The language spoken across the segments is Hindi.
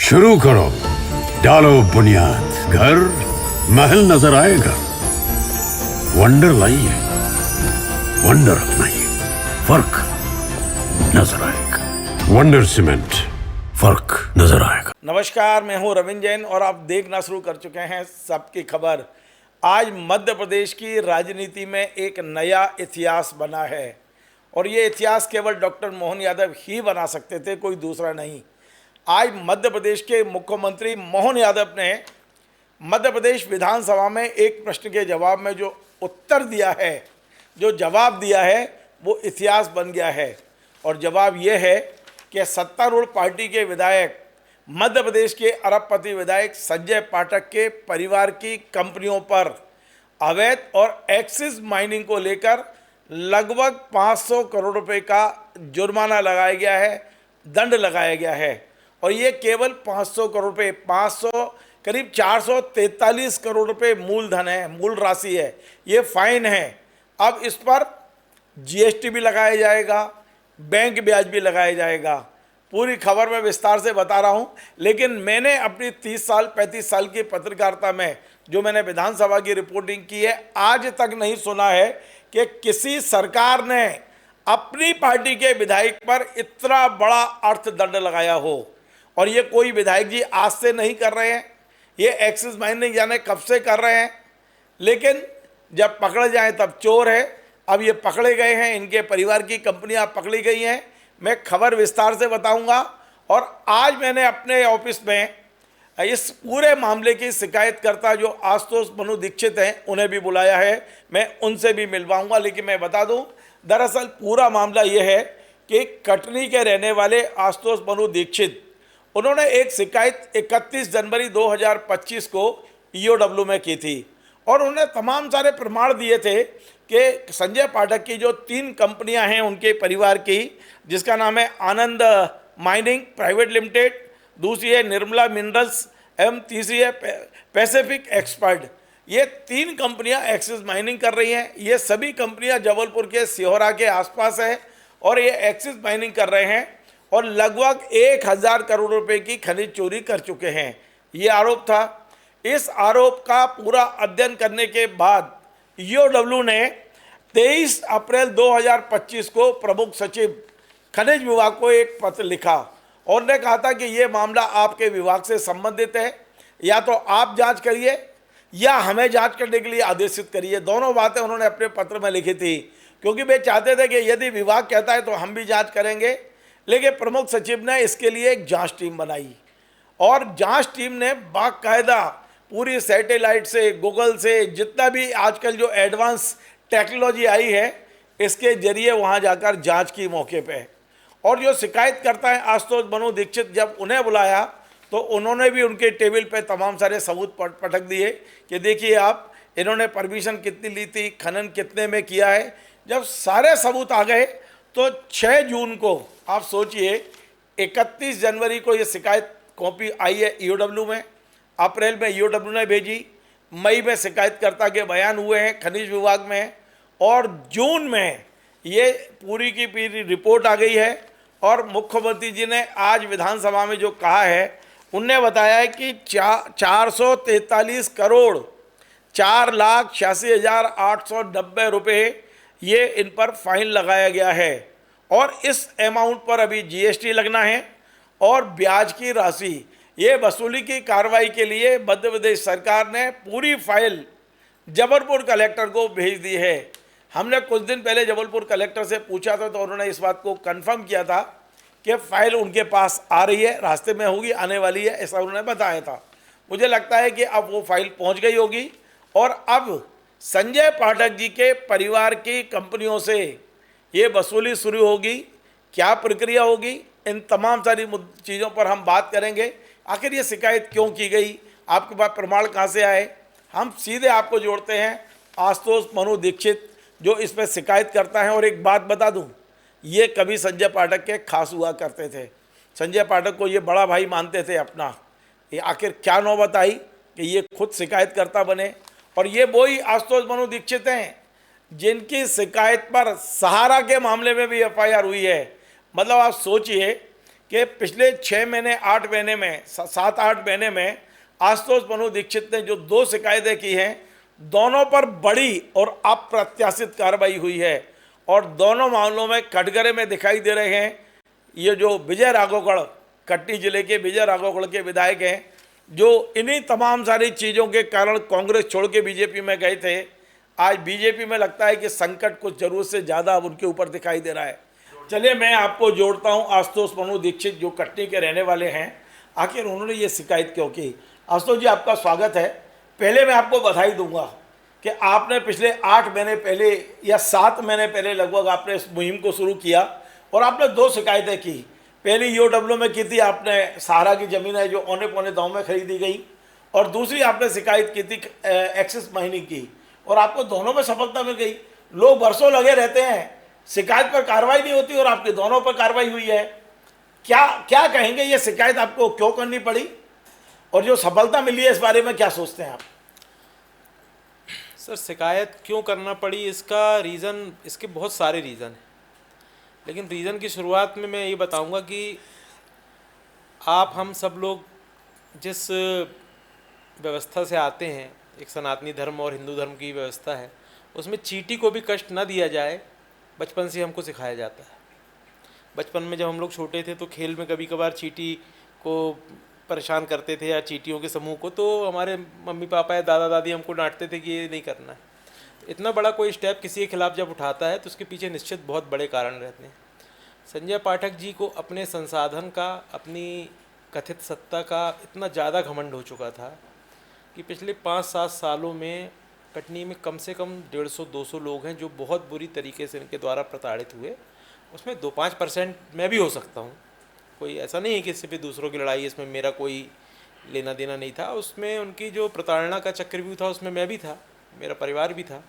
शुरू करो, डालो बुनियाद, घर महल नजर आएगा। वंडर लाइए, वंडर अपनाइए, फर्क नजर आएगा। वंडर सीमेंट, फर्क नजर आएगा। नमस्कार, मैं हूं रविंद्र जैन और आप देखना शुरू कर चुके हैं सबकी खबर। आज मध्य प्रदेश की राजनीति में एक नया इतिहास बना है और ये इतिहास केवल डॉक्टर मोहन यादव ही बना सकते थे, कोई दूसरा नहीं। आज मध्य प्रदेश के मुख्यमंत्री मोहन यादव ने मध्य प्रदेश विधानसभा में एक प्रश्न के जवाब में जो उत्तर दिया है, जो जवाब दिया है, वो इतिहास बन गया है। और जवाब ये है कि सत्तारूढ़ पार्टी के विधायक, मध्य प्रदेश के अरबपति विधायक संजय पाठक के परिवार की कंपनियों पर अवैध और एक्सिस माइनिंग को लेकर लगभग 500 करोड़ रुपए का जुर्माना लगाया गया है, दंड लगाया गया है। और ये केवल 500 करोड़ रुपए, 500 करीब 443 करोड़ रुपए मूलधन है, मूल राशि है, ये फाइन है। अब इस पर जीएसटी भी लगाया जाएगा, बैंक ब्याज भी लगाया जाएगा। पूरी खबर में विस्तार से बता रहा हूँ, लेकिन मैंने अपनी 30 साल 35 साल की पत्रकारिता में जो मैंने विधानसभा की रिपोर्टिंग की है, आज तक नहीं सुना है कि किसी सरकार ने अपनी पार्टी के विधायक पर इतना बड़ा अर्थदंड लगाया हो। और ये कोई विधायक जी आज से नहीं कर रहे हैं, ये एक्सिस माइनिंग जाने कब से कर रहे हैं, लेकिन जब पकड़े जाएं तब चोर है। अब ये पकड़े गए हैं, इनके परिवार की कंपनियां पकड़ी गई हैं। मैं खबर विस्तार से बताऊंगा। और आज मैंने अपने ऑफिस में इस पूरे मामले की शिकायतकर्ता जो आशुतोष मनु दीक्षित हैं, उन्हें भी बुलाया है, मैं उनसे भी मिलवाऊंगा। लेकिन मैं बता दूं, दरअसल पूरा मामला ये है कि कटनी के रहने वाले आशुतोष मनु दीक्षित, उन्होंने एक शिकायत 31 जनवरी 2025 को ईओडब्ल्यू में की थी और उन्होंने तमाम सारे प्रमाण दिए थे कि संजय पाठक की जो 3 कंपनियां हैं उनके परिवार की, जिसका नाम है आनंद माइनिंग प्राइवेट लिमिटेड, दूसरी है निर्मला मिनरल्स एवं तीसरी है पैसिफिक एक्सपर्ट, ये 3 कंपनियां एक्सिस माइनिंग कर रही हैं। ये सभी कंपनियां जबलपुर के सिहोरा के आसपास है और ये एक्सिस माइनिंग कर रहे हैं और लगभग 1000 करोड़ रुपए की खनिज चोरी कर चुके हैं, ये आरोप था। इस आरोप का पूरा अध्ययन करने के बाद ईओडब्ल्यू ने 23 अप्रैल 2025 को प्रमुख सचिव खनिज विभाग को एक पत्र लिखा और ने कहा था कि ये मामला आपके विभाग से संबंधित है, या तो आप जांच करिए या हमें जांच करने के लिए आदेशित करिए। दोनों बातें उन्होंने अपने पत्र में लिखी थी, क्योंकि वे चाहते थे कि यदि विभाग कहता है तो हम भी जांच करेंगे। लेकिन प्रमुख सचिव ने इसके लिए एक जांच टीम बनाई और जांच टीम ने बाकायदा पूरी सैटेलाइट से, गूगल से, जितना भी आजकल जो एडवांस टेक्नोलॉजी आई है, इसके जरिए वहां जाकर जांच की मौके पे। और जो शिकायत करता है आशुतोष मनु दीक्षित, जब उन्हें बुलाया तो उन्होंने भी उनके टेबल पे तमाम सारे सबूत पटक दिए कि देखिए आप, इन्होंने परमिशन कितनी ली थी, खनन कितने में किया है। जब सारे सबूत आ गए तो 6 जून को, आप सोचिए, 31 जनवरी को ये शिकायत कॉपी आई है ईओडब्ल्यू में, अप्रैल में ईओडब्ल्यू ने भेजी, मई में शिकायतकर्ता के बयान हुए हैं खनिज विभाग में, और जून में ये पूरी की पूरी रिपोर्ट आ गई है। और मुख्यमंत्री जी ने आज विधानसभा में जो कहा है, उनने बताया है कि 443 करोड़ 4,86,890 रुपये ये इन पर फाइन लगाया गया है। और इस अमाउंट पर अभी जीएसटी लगना है और ब्याज की राशि, ये वसूली की कार्रवाई के लिए मध्य प्रदेश सरकार ने पूरी फाइल जबलपुर कलेक्टर को भेज दी है। हमने कुछ दिन पहले जबलपुर कलेक्टर से पूछा था तो उन्होंने इस बात को कंफर्म किया था कि फाइल उनके पास आ रही है, रास्ते में होगी, आने वाली है, ऐसा उन्होंने बताया था। मुझे लगता है कि अब वो फाइल पहुंच गई होगी और अब संजय पाठक जी के परिवार की कंपनियों से ये वसूली शुरू होगी। क्या प्रक्रिया होगी, इन तमाम सारी चीज़ों पर हम बात करेंगे। आखिर ये शिकायत क्यों की गई, आपके पास प्रमाण कहाँ से आए, हम सीधे आपको जोड़ते हैं आशुतोष मनु दीक्षित जो इस पर शिकायत करता है। और एक बात बता दूं, ये कभी संजय पाठक के खास हुआ करते थे, संजय पाठक को ये बड़ा भाई मानते थे अपना। ये आखिर क्या नौबत आई कि ये खुद शिकायतकर्ता बने। और ये वही आशुतोष मनु दीक्षित हैं जिनकी शिकायत पर सहारा के मामले में भी एफआईआर हुई है। मतलब आप सोचिए कि पिछले 6 महीने 8 महीने में 7-8 महीने में आशुतोष मनु दीक्षित ने जो 2 शिकायतें की हैं, दोनों पर बड़ी और अप्रत्याशित कार्रवाई हुई है और दोनों मामलों में कटघरे में दिखाई दे रहे हैं। ये जो विजय राघवगढ़, कटनी जिले के विजय राघवगढ़ के विधायक हैं, जो इन्हीं तमाम सारी चीज़ों के कारण कांग्रेस छोड़ के बीजेपी में गए थे, आज बीजेपी में लगता है कि संकट कुछ जरूरत से ज़्यादा अब उनके ऊपर दिखाई दे रहा है। चलिए मैं आपको जोड़ता हूं आशुतोष मनु दीक्षित, जो कटनी के रहने वाले हैं। आखिर उन्होंने ये शिकायत क्यों की? आशुतोष जी, आपका स्वागत है। पहले मैं आपको बधाई दूंगा कि आपने पिछले 8 महीने पहले या 7 महीने पहले लगभग आपने इस मुहिम को शुरू किया और आपने 2 शिकायतें की। पहली ईओडब्ल्यू में की थी, आपने सहारा की ज़मीन है जो औने पौने दाम में खरीदी गई, और दूसरी आपने शिकायत की थी एक्सिस महीने की, और आपको दोनों में सफलता मिल गई। लोग बरसों लगे रहते हैं, शिकायत पर कार्रवाई नहीं होती और आपके दोनों पर कार्रवाई हुई है। क्या कहेंगे, ये शिकायत आपको क्यों करनी पड़ी और जो सफलता मिली है इस बारे में क्या सोचते हैं आप? सर, शिकायत क्यों करना पड़ी, इसका रीज़न, इसके बहुत सारे रीज़न हैं, लेकिन रीज़न की शुरुआत में मैं ये बताऊंगा कि हम सब लोग जिस व्यवस्था से आते हैं, एक सनातनी धर्म और हिंदू धर्म की व्यवस्था है, उसमें चींटी को भी कष्ट न दिया जाए, बचपन से हमको सिखाया जाता है। बचपन में जब हम लोग छोटे थे तो खेल में कभी कभार चींटी को परेशान करते थे या चींटियों के समूह को, तो हमारे मम्मी पापा या दादा दादी हमको डांटते थे कि ये नहीं करना है। तो इतना बड़ा कोई स्टेप किसी के खिलाफ जब उठाता है तो उसके पीछे निश्चित बहुत बड़े कारण रहते हैं। संजय पाठक जी को अपने संसाधन का, अपनी कथित सत्ता का इतना ज़्यादा घमंड हो चुका था कि पिछले 5-7 सालों में कटनी में कम से कम 150-200 लोग हैं जो बहुत बुरी तरीके से इनके द्वारा प्रताड़ित हुए। उसमें 2-5% मैं भी हो सकता हूँ, कोई ऐसा नहीं है कि सिर्फ दूसरों की लड़ाई, इसमें मेरा कोई लेना देना नहीं था। उसमें उनकी जो प्रताड़ना का चक्रव्यूह था उसमें मैं भी था, मेरा परिवार भी था।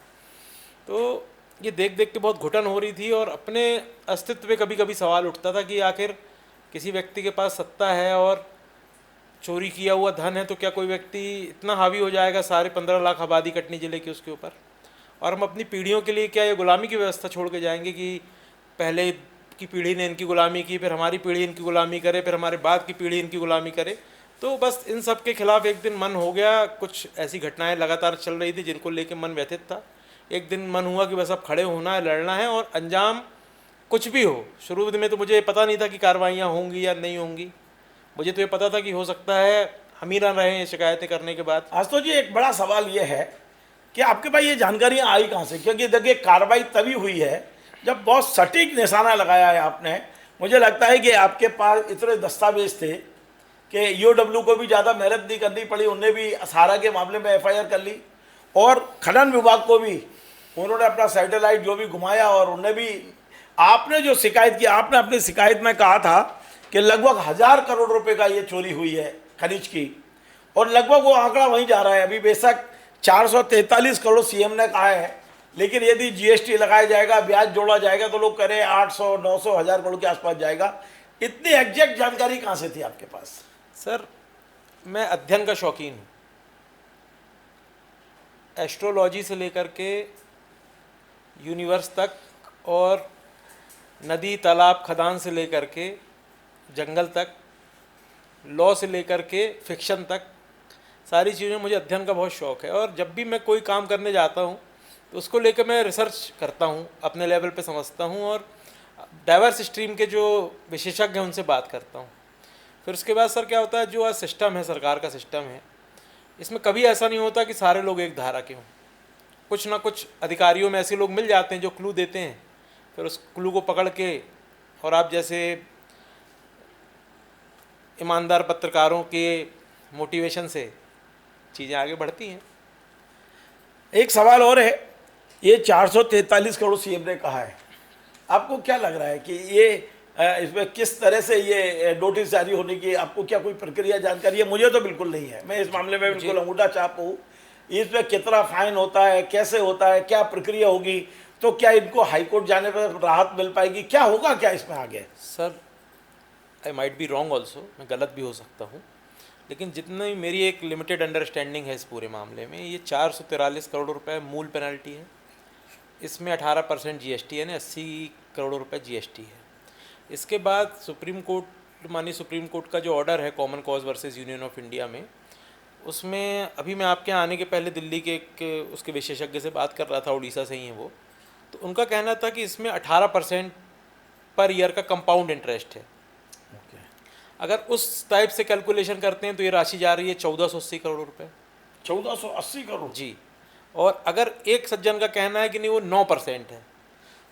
तो ये देख देख के बहुत घुटन हो रही थी और अपने अस्तित्व पे कभी कभी सवाल उठता था कि आखिर किसी व्यक्ति के पास सत्ता है और चोरी किया हुआ धन है तो क्या कोई व्यक्ति इतना हावी हो जाएगा सारे 15 लाख आबादी कटनी ज़िले की उसके ऊपर, और हम अपनी पीढ़ियों के लिए क्या ये गुलामी की व्यवस्था छोड़ के जाएंगे कि पहले की पीढ़ी ने इनकी गुलामी की, फिर हमारी पीढ़ी इनकी गुलामी करे, फिर हमारे बाद की पीढ़ी इनकी गुलामी करे। तो बस इन सब के खिलाफ एक दिन मन हो गया। कुछ ऐसी घटनाएं लगातार चल रही थी जिनको लेकर मन व्यथित था। एक दिन मन हुआ कि बस अब खड़े होना है, लड़ना है, और अंजाम कुछ भी हो। शुरू में तो मुझे पता नहीं था कि कार्रवाइयाँ होंगी या नहीं होंगी, मुझे तो ये पता था कि हो सकता है हम ही ना रहे शिकायतें करने के बाद। आशुतोष जी, एक बड़ा सवाल ये है कि आपके पास ये जानकारियाँ आई कहाँ से? क्योंकि देखिए, कार्रवाई तभी हुई है जब बहुत सटीक निशाना लगाया है आपने। मुझे लगता है कि आपके पास इतने दस्तावेज थे कि ईओडब्ल्यू को भी ज़्यादा मेहनत नहीं करनी पड़ी, उनने भी सहारा के मामले में एफआईआर कर ली, और खनन विभाग को भी उन्होंने अपना सैटेलाइट जो भी घुमाया, और उन्हें भी आपने जो शिकायत की, आपने अपनी शिकायत में कहा था कि लगभग 1000 करोड़ रुपए का ये चोरी हुई है खनिज की, और लगभग वो आंकड़ा वहीं जा रहा है। अभी बेशक 443 करोड़ सीएम ने कहा है, लेकिन यदि जीएसटी लगाया जाएगा, ब्याज जोड़ा जाएगा, तो लोग कह रहे हैं 800, 900, 1000 करोड़ के आसपास जाएगा। इतनी एग्जैक्ट जानकारी कहाँ से थी आपके पास? सर, मैं अध्ययन का शौकीन हूँ। एस्ट्रोलॉजी से लेकर के यूनिवर्स तक, और नदी तालाब खदान से लेकर के जंगल तक, लॉ से लेकर के फिक्शन तक, सारी चीज़ें मुझे अध्ययन का बहुत शौक़ है। और जब भी मैं कोई काम करने जाता हूँ तो उसको लेकर मैं रिसर्च करता हूँ, अपने लेवल पे समझता हूँ, और डाइवर्स स्ट्रीम के जो विशेषज्ञ हैं उनसे बात करता हूँ। फिर उसके बाद सर क्या होता है, जो आज सिस्टम है, सरकार का सिस्टम है, इसमें कभी ऐसा नहीं होता कि सारे लोग एक धारा के हों। कुछ ना कुछ अधिकारियों में ऐसे लोग मिल जाते हैं जो क्लू देते हैं, फिर उस क्लू को पकड़ के, और आप जैसे ईमानदार पत्रकारों के मोटिवेशन से चीज़ें आगे बढ़ती हैं। एक सवाल और है, ये 443 करोड़ सीएम ने कहा है, आपको क्या लग रहा है कि ये इसमें किस तरह से ये नोटिस जारी होने की आपको क्या कोई प्रक्रिया जानकारी है? मुझे तो बिल्कुल नहीं है, मैं इस मामले में बिल्कुल अंगूठा छाप हूँ। इसमें कितना फाइन होता है, कैसे होता है, क्या प्रक्रिया होगी, तो क्या इनको हाईकोर्ट जाने पर राहत मिल पाएगी, क्या होगा क्या इसमें आगे? Sir, I might be wrong also, मैं गलत भी हो सकता हूँ, लेकिन जितनी मेरी एक लिमिटेड अंडरस्टैंडिंग है इस पूरे मामले में, ये 443 करोड़ रुपए मूल पेनल्टी है, इसमें 18% जीएसटी यानी 80 करोड़ रुपए जीएसटी है। इसके बाद सुप्रीम कोर्ट माननीय सुप्रीम कोर्ट का जो ऑर्डर है common cause versus union of India में, उसमें अभी मैं आपके यहाँ आने के पहले दिल्ली के एक उसके विशेषज्ञ से बात कर रहा था, उड़ीसा से ही हैं वो, तो उनका कहना था कि इसमें 18% पर ईयर का कंपाउंड इंटरेस्ट है। अगर उस टाइप से कैलकुलेशन करते हैं तो ये राशि जा रही है 1480 करोड़ रुपए। 1480 करोड़? जी। और अगर एक सज्जन का कहना है कि नहीं वो 9% है,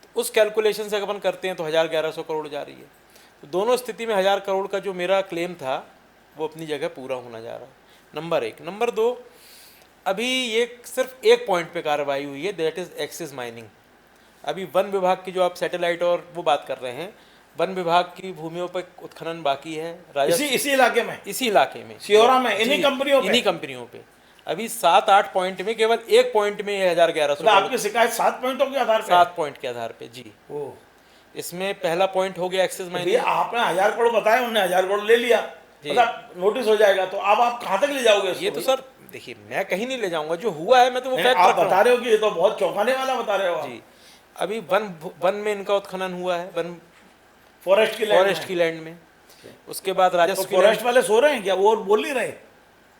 तो उस कैलकुलेशन से अपन करते हैं तो 1100 करोड़ जा रही है। तो दोनों स्थिति में 1000 करोड़ का जो मेरा क्लेम था वो अपनी जगह पूरा होना जा रहा है, नंबर एक। नंबर दो, अभी ये सिर्फ एक पॉइंट पे कार्रवाई हुई है, दैट इज़ एक्सिस माइनिंग। अभी वन विभाग की जो आप सैटेलाइट और वो बात कर रहे हैं, वन विभाग की भूमियों पर उत्खनन बाकी है इसी इलाके में, इसी इलाके में, सियोरा में, इन्हीं कंपनियों पे अभी 7-8 पॉइंट में, केवल एक पॉइंट में 1100। आपकी शिकायत 7 पॉइंटों के आधार पर? 7 पॉइंट के आधार पे जी। ओ, इसमें पहला पॉइंट हो गया एक्सिस माइनिंग। आपने 1000 करोड़ बताया, उन्होंने 1000 करोड़ ले लिया, मतलब नोटिस हो जाएगा, तो अब आप कहाँ तक ले जाओगे इसको? ये तो सर देखिए, मैं कहीं नहीं ले जाऊंगा, जो हुआ है मैं तो वो फैक्ट आप बता रहे हो कि ये तो बहुत चौंकाने वाला बता रहे हो जी। अभी वन में इनका उत्खनन हुआ है, वन फॉरेस्ट की लैंड में। उसके बाद राजस्व तो फॉरेस्ट वाले सो रहे हैं क्या? वो बोल नहीं रहे?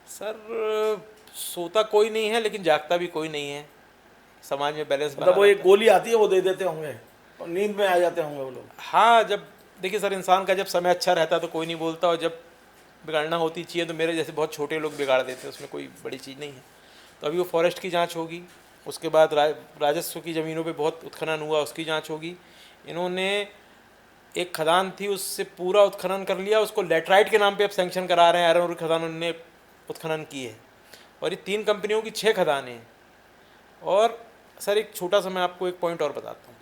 सर सोता कोई नहीं है, लेकिन जागता भी कोई नहीं है, समाज में बैलेंस मतलब वो एक गोली आती है वो दे देते होंगे, नींद में आ जाते होंगे वो लोग। हाँ, जब देखिए सर, इंसान का जब समय अच्छा रहता है तो कोई नहीं बोलता, और जब बिगाड़ना होती चीज़ें तो मेरे जैसे बहुत छोटे लोग बिगाड़ देते हैं, उसमें कोई बड़ी चीज़ नहीं है। तो अभी वो फॉरेस्ट की जांच होगी, उसके बाद राजस्व की ज़मीनों पे बहुत उत्खनन हुआ, उसकी जांच होगी। इन्होंने एक खदान थी उससे पूरा उत्खनन कर लिया, उसको लेटराइट के नाम पे अब सैंक्शन करा रहे हैं, आयरन ओर की खदान उन्होंने उत्खनन की है, और ये 3 कंपनियों की 6 खदानें हैं। और सर एक छोटा सा मैं आपको एक पॉइंट और बताता हूँ।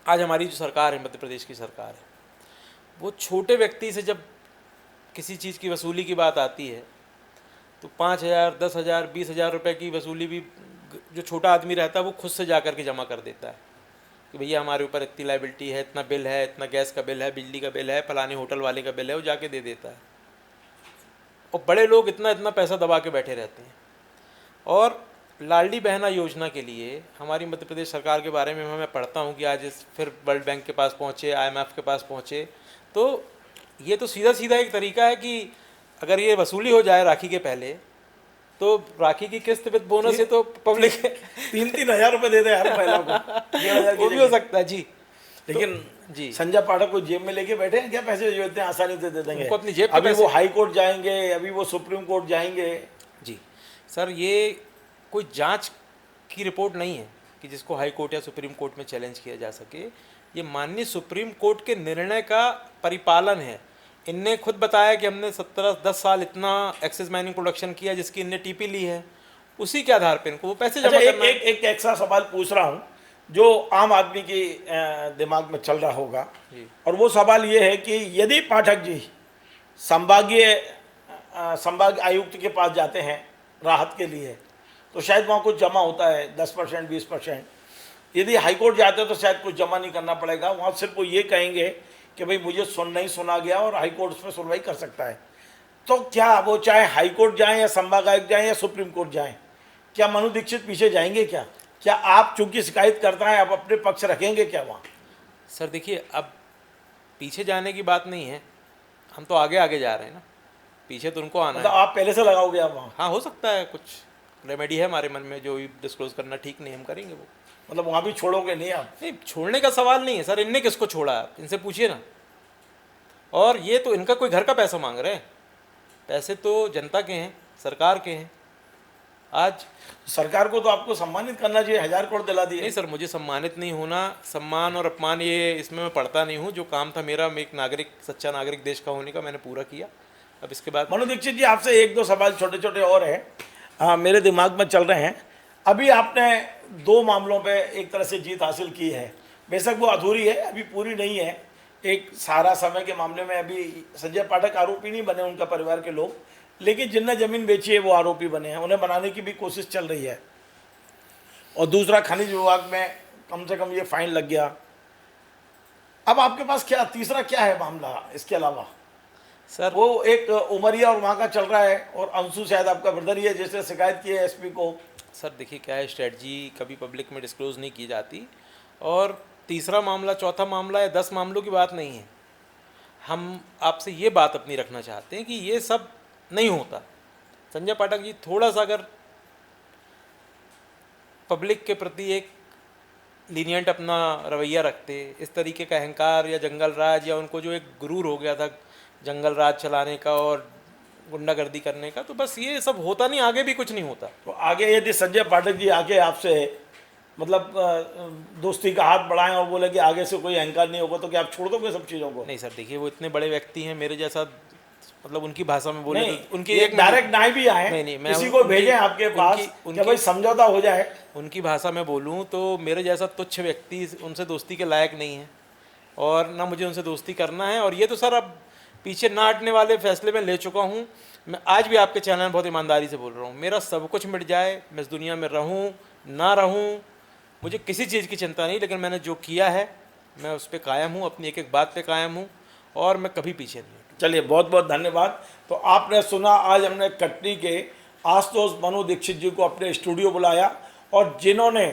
आज हमारी जो सरकार है, मध्य प्रदेश की सरकार है, वो छोटे व्यक्ति से जब किसी चीज़ की वसूली की बात आती है तो 5000, 10,000, 20,000 रुपये की वसूली भी जो छोटा आदमी रहता है वो खुद से जा कर के जमा कर देता है कि भैया हमारे ऊपर इतनी लाइबिलिटी है, इतना बिल है, इतना गैस का बिल है, बिजली का बिल है, फलाने होटल वाले का बिल है, वो जाके दे देता है। और बड़े लोग इतना इतना पैसा दबा के बैठे रहते हैं। और लाडली बहना योजना के लिए हमारी मध्य प्रदेश सरकार के बारे में मैं पढ़ता हूँ कि आज फिर वर्ल्ड बैंक के पास पहुँचे, IMF के पास पहुँचे, तो ये तो सीधा सीधा एक तरीका है कि अगर ये वसूली हो जाए राखी के पहले, तो राखी की किस्त विद बोनस से तो पब्लिक 3-3 हज़ार रुपये दे दे यार महिला को, वो भी हो सकता है जी। लेकिन तो, जी संजय पाठक को जेब में लेके बैठे हैं क्या पैसे जो इतने आसानी से दे देंगे? अपनी जेब अभी वो हाई कोर्ट जाएंगे, अभी वो सुप्रीम कोर्ट जाएंगे। जी सर, ये कोई जांच की रिपोर्ट नहीं है कि जिसको हाई कोर्ट या सुप्रीम कोर्ट में चैलेंज किया जा सके। ये माननीय सुप्रीम कोर्ट के निर्णय का परिपालन है। इनने खुद बताया कि हमने 17-10 साल इतना एक्सिस माइनिंग प्रोडक्शन किया जिसकी इनने टीपी ली है, उसी के आधार पे इनको वो पैसे जमा करना है। एक ऐसा सवाल पूछ रहा हूँ जो आम आदमी के दिमाग में चल रहा होगा, और वो सवाल ये है कि यदि पाठक जी संभाग आयुक्त के पास जाते हैं राहत के लिए तो शायद वहाँ कुछ जमा होता है 10%, 20%। यदि हाईकोर्ट जाते हैं तो शायद कुछ जमा नहीं करना पड़ेगा, वहाँ सिर्फ वो ये कहेंगे कि भाई मुझे नहीं सुना गया, और हाईकोर्ट उसमें सुनवाई कर सकता है। तो क्या वो चाहे हाईकोर्ट जाएं या संभाग आयुक्त जाएं या सुप्रीम कोर्ट जाएं, क्या मनु दीक्षित पीछे जाएंगे? क्या आप चूंकि शिकायत करता है आप अपने पक्ष रखेंगे क्या वहाँ? सर देखिए, अब पीछे जाने की बात नहीं है, हम तो आगे आगे जा रहे हैं ना, पीछे तो उनको आना मतलब है। आप पहले से लगाओगे आप वहाँ? हाँ, हो सकता है कुछ रेमेडी है हमारे मन में जो डिस्क्लोज करना ठीक नहीं, हम करेंगे वो। मतलब वहाँ भी छोड़ोगे नहीं आप? नहीं, छोड़ने का सवाल नहीं है सर। इनने किसको छोड़ा, आप इनसे पूछिए ना। और ये तो इनका कोई घर का पैसा मांग रहे हैं, पैसे तो जनता के हैं, सरकार के हैं। आज सरकार को तो आपको सम्मानित करना चाहिए, 1000 करोड़ दिला दिए। नहीं सर, मुझे सम्मानित नहीं होना, सम्मान और अपमान ये इसमें मैं पढ़ता नहीं हूँ। जो काम था मेरा, मैं एक नागरिक, सच्चा नागरिक देश का होने का, मैंने पूरा किया। अब इसके बाद मनु दीक्षित जी, आपसे 1-2 सवाल छोटे छोटे और हैं, मेरे दिमाग में चल रहे हैं। अभी आपने 2 मामलों पे एक तरह से जीत हासिल की है, बेशक वो अधूरी है, अभी पूरी नहीं है। एक सारा समय के मामले में अभी संजय पाठक आरोपी नहीं बने, उनका परिवार के लोग, लेकिन जिनने ज़मीन बेची है वो आरोपी बने हैं, उन्हें बनाने की भी कोशिश चल रही है। और दूसरा, खनिज विभाग में कम से कम ये फाइन लग गया। अब आपके पास क्या तीसरा क्या है मामला इसके अलावा? सर वो एक उमरिया और वहाँ का चल रहा है, और अंशु शायद आपका ब्रदर ही है जिसने शिकायत की है SP को। सर देखिए, क्या है, स्ट्रेटजी कभी पब्लिक में डिस्क्लोज नहीं की जाती। और तीसरा मामला, चौथा मामला या 10 मामलों की बात नहीं है। हम आपसे ये बात अपनी रखना चाहते हैं कि ये सब नहीं होता। संजय पाठक जी थोड़ा सा अगर पब्लिक के प्रति एक लीनियंट अपना रवैया रखते, इस तरीके का अहंकार या जंगल राज या उनको जो एक गुरूर हो गया था जंगल राज चलाने का और गुंडागर्दी करने का, तो बस ये सब होता नहीं, आगे भी कुछ नहीं होता। तो आगे यदि संजय पाठक जी आके आपसे मतलब दोस्ती का हाथ बढ़ाएं और बोले कि आगे से कोई अहंकार नहीं होगा, तो क्या आप छोड़ दोगे सब चीज़ों को? नहीं सर, देखिए वो इतने बड़े व्यक्ति हैं, मेरे जैसा मतलब उनकी भाषा में बोले तो उनकी एक डायरेक्ट ना भी आए, नहीं, मैं किसी को भेजें आपके पास कि भाई समझौता हो जाए। उनकी भाषा में बोलूँ तो मेरे जैसा तुच्छ व्यक्ति उनसे दोस्ती के लायक नहीं है और ना मुझे उनसे दोस्ती करना है। और ये तो सर अब पीछे ना हटने वाले फैसले में ले चुका हूँ। मैं आज भी आपके चैनल में बहुत ईमानदारी से बोल रहा हूँ, मेरा सब कुछ मिट जाए, मैं इस दुनिया में रहूँ ना रहूँ, मुझे किसी चीज़ की चिंता नहीं, लेकिन मैंने जो किया है मैं उस पर कायम हूँ, अपनी एक एक बात पे कायम हूँ और मैं कभी पीछे नहीं हूँ। चलिए, बहुत बहुत धन्यवाद। तो आपने सुना, आज हमने कटनी के आशुतोष मनु दीक्षित जी को अपने स्टूडियो बुलाया और जिन्होंने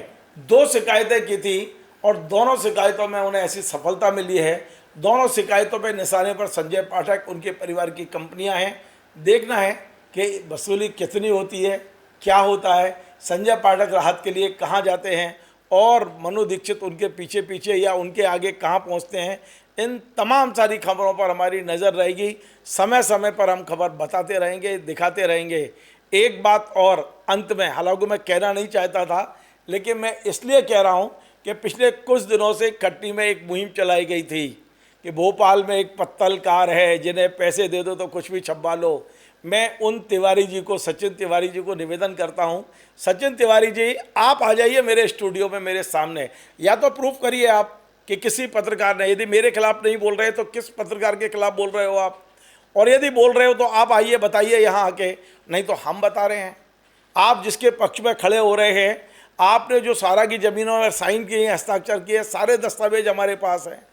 2 शिकायतें की थी और दोनों शिकायतों में उन्हें ऐसी सफलता मिली है। दोनों शिकायतों पे निशाने पर संजय पाठक, उनके परिवार की कंपनियां हैं। देखना है कि वसूली कितनी होती है, क्या होता है, संजय पाठक राहत के लिए कहाँ जाते हैं और मनु दीक्षित उनके पीछे पीछे या उनके आगे कहाँ पहुँचते हैं। इन तमाम सारी खबरों पर हमारी नज़र रहेगी। समय समय पर हम खबर बताते रहेंगे, दिखाते रहेंगे। एक बात और अंत में, हालांकि मैं कहना नहीं चाहता था, लेकिन मैं इसलिए कह रहा हूँ कि पिछले कुछ दिनों से कटनी में एक मुहिम चलाई गई थी कि भोपाल में एक पत्तलकार है जिन्हें पैसे दे दो तो कुछ भी छपवा लो। मैं उन तिवारी जी को, सचिन तिवारी जी को निवेदन करता हूं, सचिन तिवारी जी आप आ जाइए मेरे स्टूडियो में, मेरे सामने, या तो प्रूफ करिए आप कि किसी पत्रकार ने, यदि मेरे खिलाफ नहीं बोल रहे तो किस पत्रकार के खिलाफ बोल रहे हो आप, और यदि बोल रहे हो तो आप आइए बताइए यहाँ आके, नहीं तो हम बता रहे हैं। आप जिसके पक्ष में खड़े हो रहे हैं, आपने जो सारा की ज़मीनों में साइन किए हैं, हस्ताक्षर किए, सारे दस्तावेज हमारे पास हैं।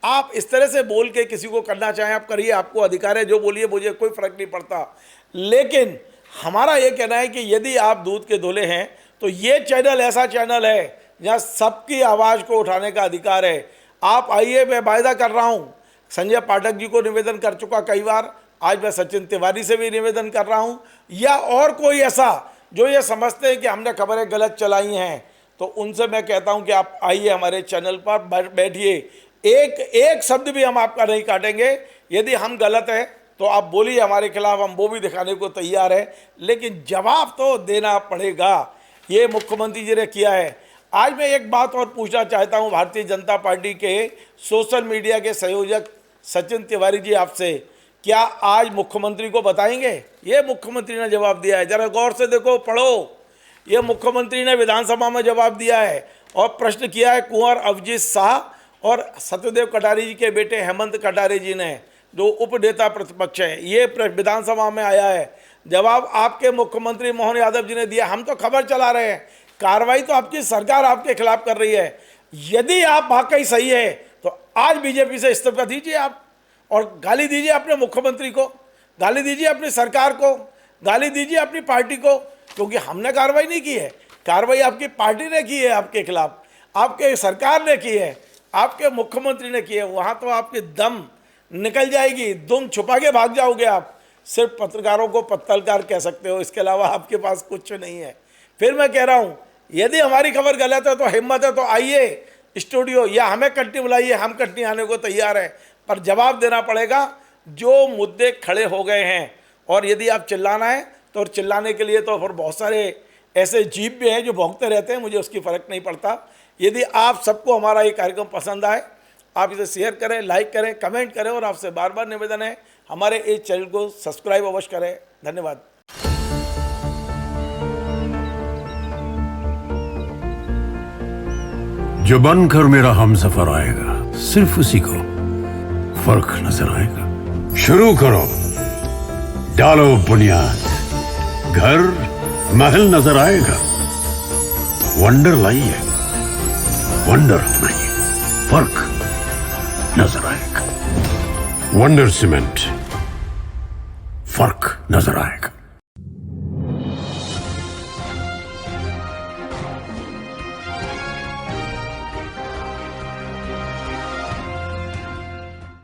आप इस तरह से बोल के किसी को करना चाहें आप करिए, आपको अधिकार है, जो बोलिए, मुझे कोई फ़र्क नहीं पड़ता। लेकिन हमारा ये कहना है कि यदि आप दूध के धुले हैं तो ये चैनल ऐसा चैनल है जहाँ सबकी आवाज़ को उठाने का अधिकार है। आप आइए, मैं वायदा कर रहा हूँ, संजय पाठक जी को निवेदन कर चुका कई बार, आज मैं सचिन तिवारी से भी निवेदन कर रहा हूँ, या और कोई ऐसा जो ये समझते हैं कि हमने खबरें गलत चलाई हैं, तो उनसे मैं कहता हूँ कि आप आइए हमारे चैनल पर बैठिए, एक शब्द भी हम आपका नहीं काटेंगे। यदि हम गलत हैं तो आप बोलिए हमारे खिलाफ, हम वो भी दिखाने को तैयार है, लेकिन जवाब तो देना पड़ेगा। ये मुख्यमंत्री जी ने किया है। आज मैं एक बात और पूछना चाहता हूँ भारतीय जनता पार्टी के सोशल मीडिया के संयोजक सचिन तिवारी जी आपसे, क्या आज मुख्यमंत्री को बताएंगे? ये मुख्यमंत्री ने जवाब दिया है, जरा गौर से देखो, पढ़ो। ये मुख्यमंत्री ने विधानसभा में जवाब दिया है और प्रश्न किया है कुंवर अभिजीत शाह और सत्यदेव कटारे जी के बेटे हेमंत कटारे जी ने, जो उप नेता प्रतिपक्ष हैं। ये विधानसभा में आया है, जवाब आपके मुख्यमंत्री मोहन यादव जी ने दिया। हम तो खबर चला रहे हैं, कार्रवाई तो आपकी सरकार आपके खिलाफ कर रही है। यदि आप वाकई सही है तो आज बीजेपी से इस्तीफा दीजिए आप, और गाली दीजिए अपने मुख्यमंत्री को, गाली दीजिए अपनी सरकार को, गाली दीजिए अपनी पार्टी को, क्योंकि हमने कार्रवाई नहीं की है, कार्रवाई आपकी पार्टी ने की है आपके खिलाफ, आपके सरकार ने की है, आपके मुख्यमंत्री ने की है। वहाँ तो आपकी दम निकल जाएगी, दुम छुपा के भाग जाओगे आप। सिर्फ पत्रकारों को पत्तलकार कह सकते हो, इसके अलावा आपके पास कुछ नहीं है। फिर मैं कह रहा हूँ, यदि हमारी खबर गलत है तो हिम्मत है तो आइए स्टूडियो, या हमें कटनी बुलाइए, हम कटनी आने को तैयार हैं, पर जवाब देना पड़ेगा जो मुद्दे खड़े हो गए हैं। और यदि आप चिल्लाना है तो चिल्लाने के लिए तो फिर बहुत सारे ऐसे जीव भी हैं जो भौंकते रहते हैं, मुझे उसकी फ़र्क नहीं पड़ता। यदि आप सबको हमारा ये कार्यक्रम पसंद आए, आप इसे शेयर करें, लाइक करें, कमेंट करें, और आपसे बार बार निवेदन है हमारे इस चैनल को सब्सक्राइब अवश्य करें। धन्यवाद। जो बनकर मेरा हमसफर आएगा, सिर्फ उसी को फर्क नजर आएगा। शुरू करो, डालो बुनियाद, घर महल नजर आएगा। वंडर लाइए, वंडर अपनाइए, फर्क नजर आएगा। वंडर सीमेंट, फर्क नजर आएगा।